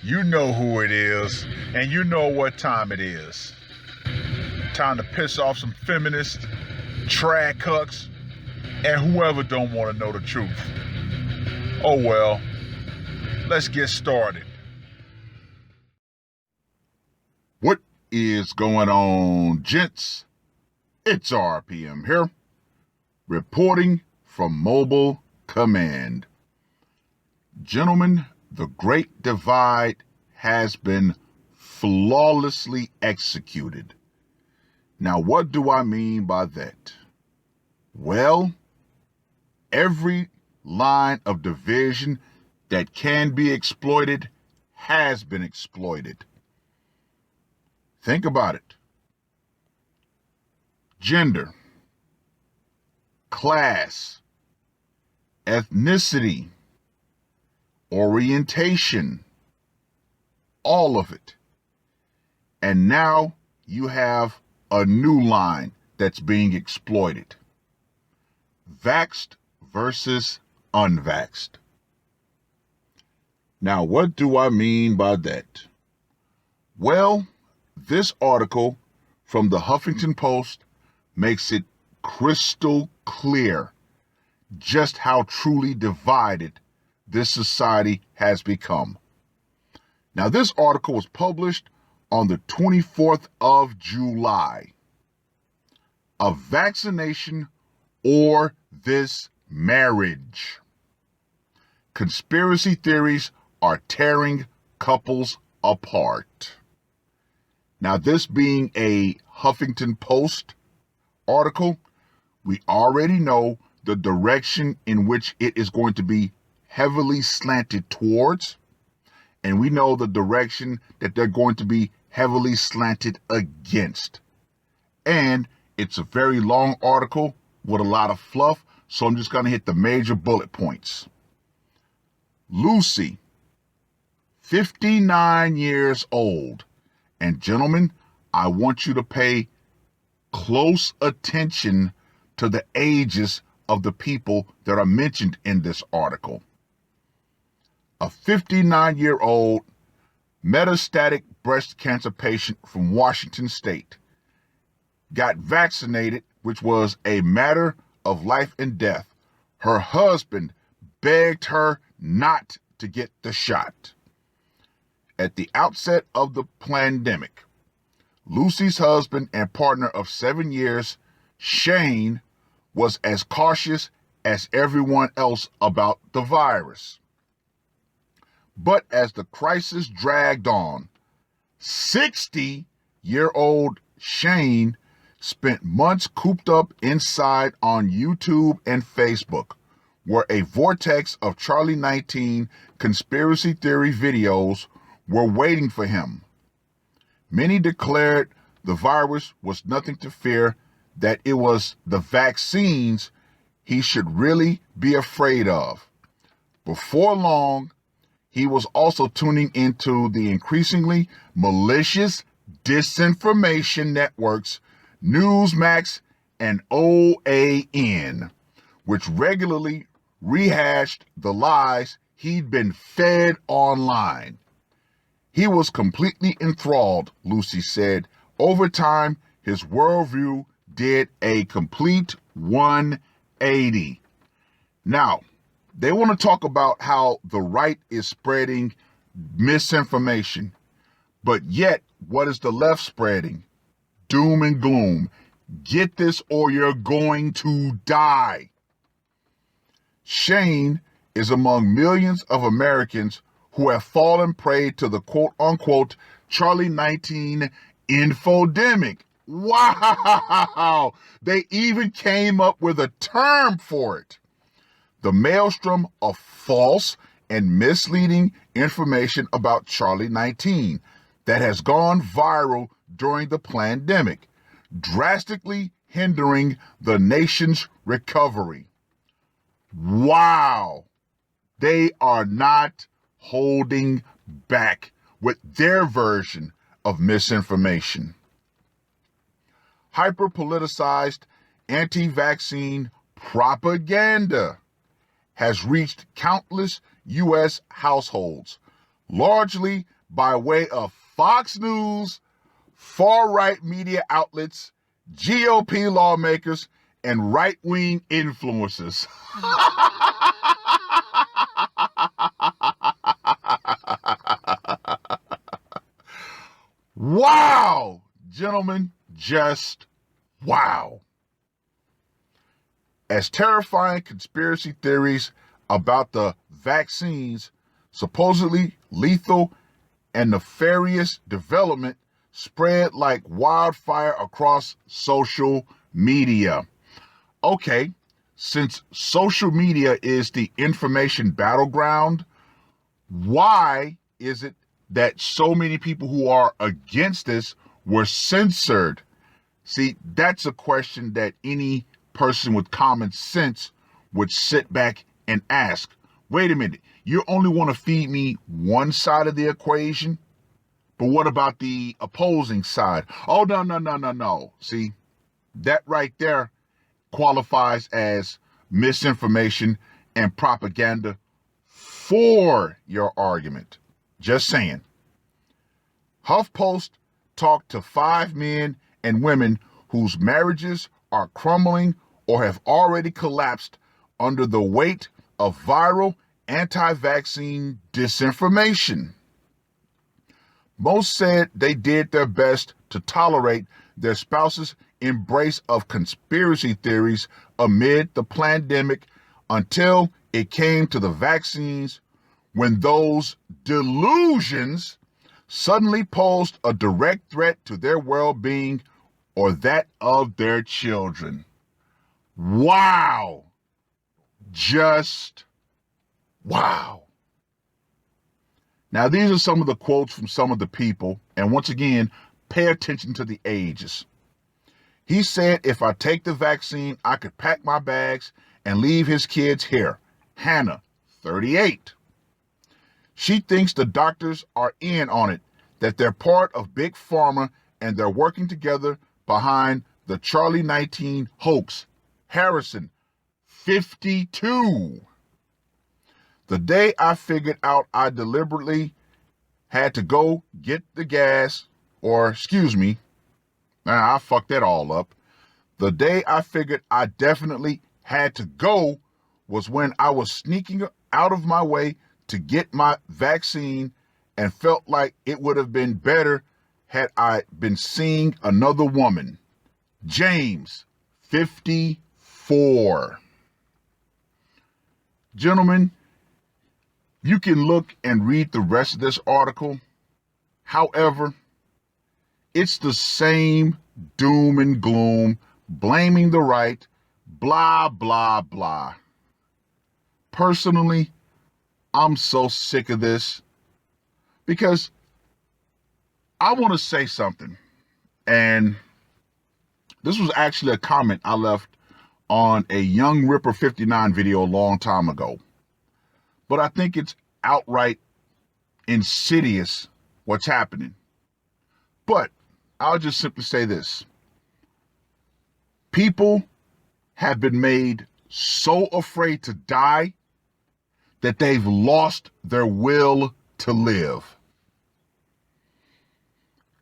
You know who it is, and you know what time it is. Time to piss off some feminists, trad cucks, and whoever don't want to know the truth. Oh well, let's get started. What is going on, gents? It's R.P.M. here, reporting from Mobile Command. Gentlemen, the Great Divide has been flawlessly executed. Now, what do I mean by that? Well, every line of division that can be exploited has been exploited. Think about it. Gender, class, ethnicity, orientation, all of it. And now you have a new line that's being exploited. Vaxxed versus unvaxxed. Now, what do I mean by that? Well, this article from the Huffington Post makes it crystal clear just how truly divided this society has become. Now, this article was published on the 24th of July. A vaccination or this marriage. Conspiracy theories are tearing couples apart. Now, this being a Huffington Post article, we already know the direction in which it is going to be heavily slanted towards, and we know the direction that they're going to be heavily slanted against. And it's a very long article with a lot of fluff, so I'm just going to hit the major bullet points. Lucy, 59 years old. And gentlemen, I want you to pay close attention to the ages of the people that are mentioned in this article. A 59-year-old metastatic breast cancer patient from Washington State got vaccinated, which was a matter of life and death. Her husband begged her not to get the shot. At the outset of the pandemic, Lucy's husband and partner of 7 years, Shane, was as cautious as everyone else about the virus. But as the crisis dragged on, 60-year-old Shane spent months cooped up inside on YouTube and Facebook, where a vortex of Charlie 19 conspiracy theory videos were waiting for him. Many declared the virus was nothing to fear, that it was the vaccines he should really be afraid of. Before long, he was also tuning into the increasingly malicious disinformation networks Newsmax and OAN, which regularly rehashed the lies he'd been fed online. He was completely enthralled, Lucy said. Over time, his worldview did a complete 180. Now, they want to talk about how the right is spreading misinformation. But yet, what is the left spreading? Doom and gloom. Get this or you're going to die. Shane is among millions of Americans who have fallen prey to the quote-unquote Charlie 19 infodemic. Wow! They even came up with a term for it. The maelstrom of false and misleading information about Charlie 19 that has gone viral during the pandemic, drastically hindering the nation's recovery. Wow! They are not holding back with their version of misinformation. Hyper-politicized anti-vaccine propaganda has reached countless U.S. households, largely by way of Fox News, far-right media outlets, GOP lawmakers, and right-wing influencers. Wow, gentlemen, just wow. As terrifying conspiracy theories about the vaccines, supposedly lethal and nefarious development, spread like wildfire across social media. Okay, since social media is the information battleground, why is it that so many people who are against this were censored? See, that's a question that any person with common sense would sit back and ask. Wait a minute, you only want to feed me one side of the equation? But what about the opposing side? Oh, no. See, that right there qualifies as misinformation and propaganda for your argument. Just saying. HuffPost talked to 5 men and women whose marriages are crumbling or have already collapsed under the weight of viral anti-vaccine disinformation. Most said they did their best to tolerate their spouse's embrace of conspiracy theories amid the pandemic until it came to the vaccines, when those delusions suddenly posed a direct threat to their well-being or that of their children. Wow. Just wow. Now, these are some of the quotes from some of the people, and once again, pay attention to the ages. He said, if I take the vaccine, I could pack my bags and leave his kids here. Hannah, 38. She thinks the doctors are in on it, that they're part of Big Pharma and they're working together behind the Charlie 19 hoax. Harrison, 52. The day I figured out I deliberately had to go get the gas, I fucked that all up. The day I figured I definitely had to go was when I was sneaking out of my way to get my vaccine and felt like it would have been better had I been seeing another woman. James, 54. Gentlemen, you can look and read the rest of this article. However, it's the same doom and gloom, blaming the right, blah, blah, blah. Personally, I'm so sick of this because I want to say something. And this was actually a comment I left on a Young Ripper 59 video a long time ago. But I think it's outright insidious what's happening. But I'll just simply say this. People have been made so afraid to die that they've lost their will to live.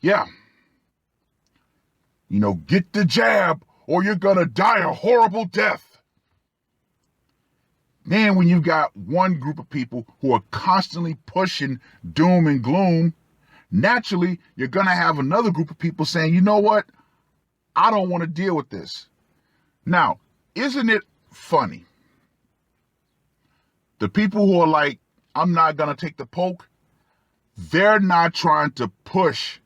Yeah. Get the jab or you're going to die a horrible death. Then when you've got one group of people who are constantly pushing doom and gloom, naturally, you're going to have another group of people saying, you know what? I don't want to deal with this. Now, isn't it funny? The people who are like, I'm not going to take the poke, they're not trying to push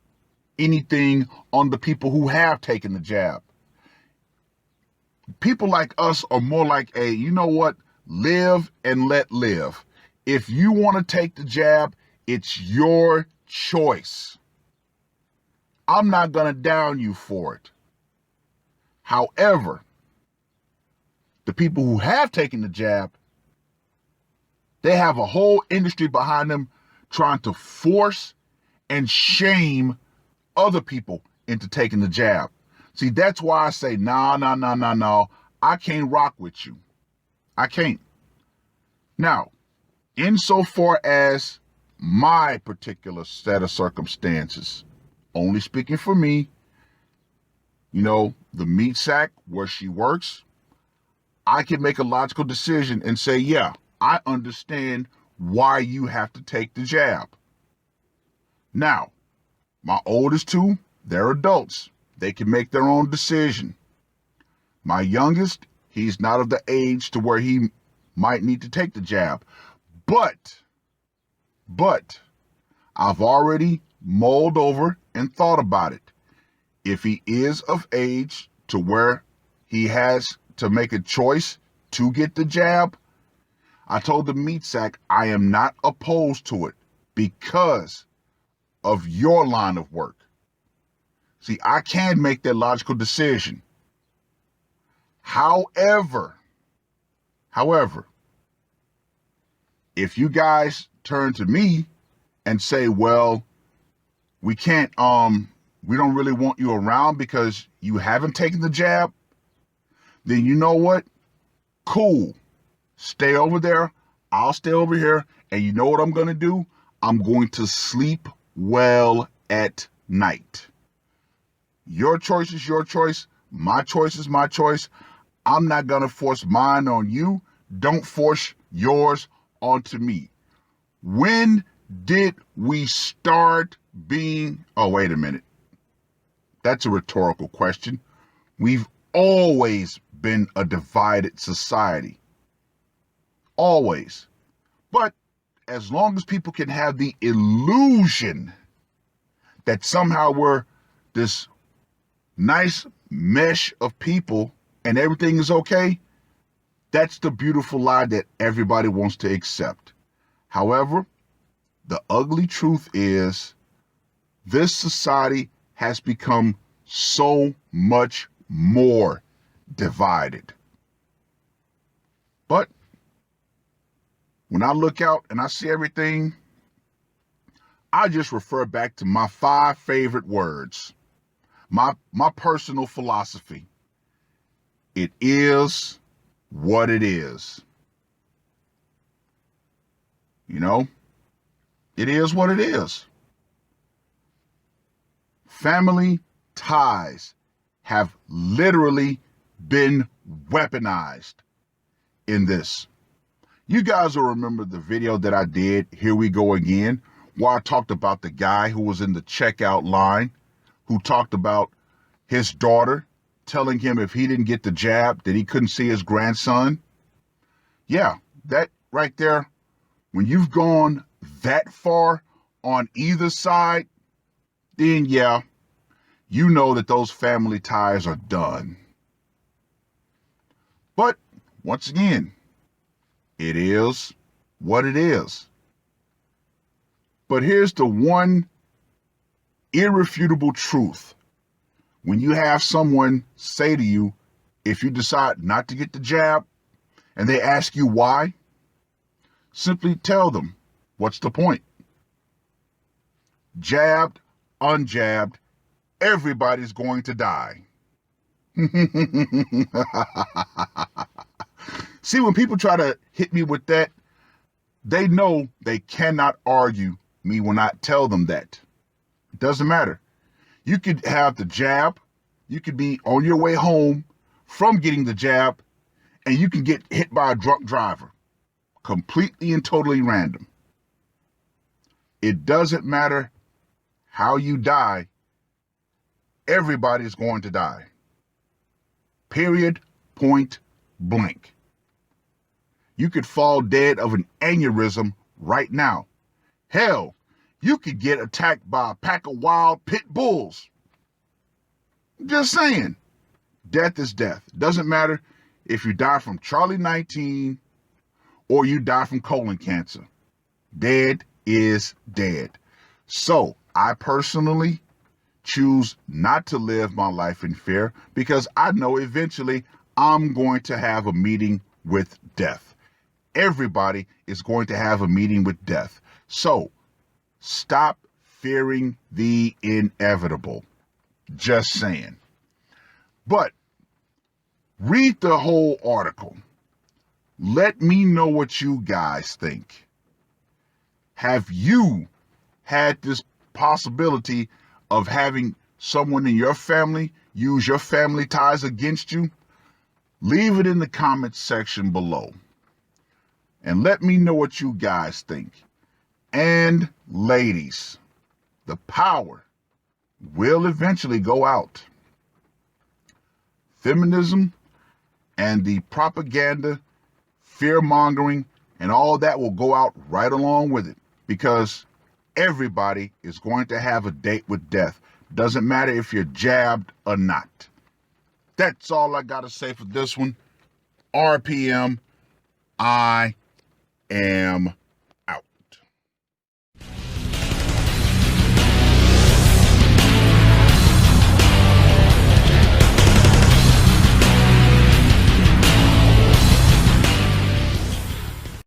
anything on the people who have taken the jab. People like us are more like you know what? Live and let live. If you want to take the jab, it's your choice. I'm not going to down you for it. However, the people who have taken the jab, they have a whole industry behind them trying to force and shame other people into taking the jab. See, that's why I say, no. I can't rock with you. I can't. Now, insofar as my particular set of circumstances, only speaking for me, the meat sack where she works, I can make a logical decision and say, yeah, I understand why you have to take the jab. Now, my oldest two, they're adults. They can make their own decision. My youngest, he's not of the age to where he might need to take the jab. But, I've already mulled over and thought about it. If he is of age to where he has to make a choice to get the jab, I told the meat sack I am not opposed to it because of your line of work. See, I can make that logical decision. However, if you guys turn to me and say, well, we can't, we don't really want you around because you haven't taken the jab, then you know what? Cool. Stay over there. I'll stay over here. And you know what I'm going to do? I'm going to sleep well at night. Your choice is your choice. My choice is my choice. I'm not going to force mine on you. Don't force yours onto me. When did we start being... Oh, wait a minute. That's a rhetorical question. We've always been a divided society. Always. But as long as people can have the illusion that somehow we're this nice mesh of people and everything is okay, that's the beautiful lie that everybody wants to accept. However, the ugly truth is this society has become so much more divided. But when I look out and I see everything, I just refer back to my 5 favorite words, my personal philosophy. It is what it is. It is what it is. Family ties have literally been weaponized in this. You guys will remember the video that I did, Here We Go Again, where I talked about the guy who was in the checkout line, who talked about his daughter telling him if he didn't get the jab that he couldn't see his grandson. Yeah, that right there, when you've gone that far on either side, then yeah, you know that those family ties are done. But once again, it is what it is. But here's the one irrefutable truth. When you have someone say to you, if you decide not to get the jab, and they ask you why, simply tell them, what's the point? Jabbed, unjabbed, everybody's going to die. See, when people try to hit me with that, they know they cannot argue me when I tell them that. It doesn't matter. You could have the jab, you could be on your way home from getting the jab, and you can get hit by a drunk driver. Completely and totally random. It doesn't matter how you die. Everybody's going to die. Period. Point blank. You could fall dead of an aneurysm right now. Hell, you could get attacked by a pack of wild pit bulls. Just saying. Death is death. Doesn't matter if you die from Charlie 19 or you die from colon cancer. Dead is dead. So I personally choose not to live my life in fear because I know eventually I'm going to have a meeting with death. Everybody is going to have a meeting with death. So stop fearing the inevitable. Just saying. But read the whole article. Let me know what you guys think. Have you had this possibility of having someone in your family use your family ties against you? Leave it in the comments section below. And let me know what you guys think. And ladies, the power will eventually go out. Feminism and the propaganda, fear-mongering, and all that will go out right along with it, because everybody is going to have a date with death. Doesn't matter if you're jabbed or not. That's all I got to say for this one. R.P.M. I am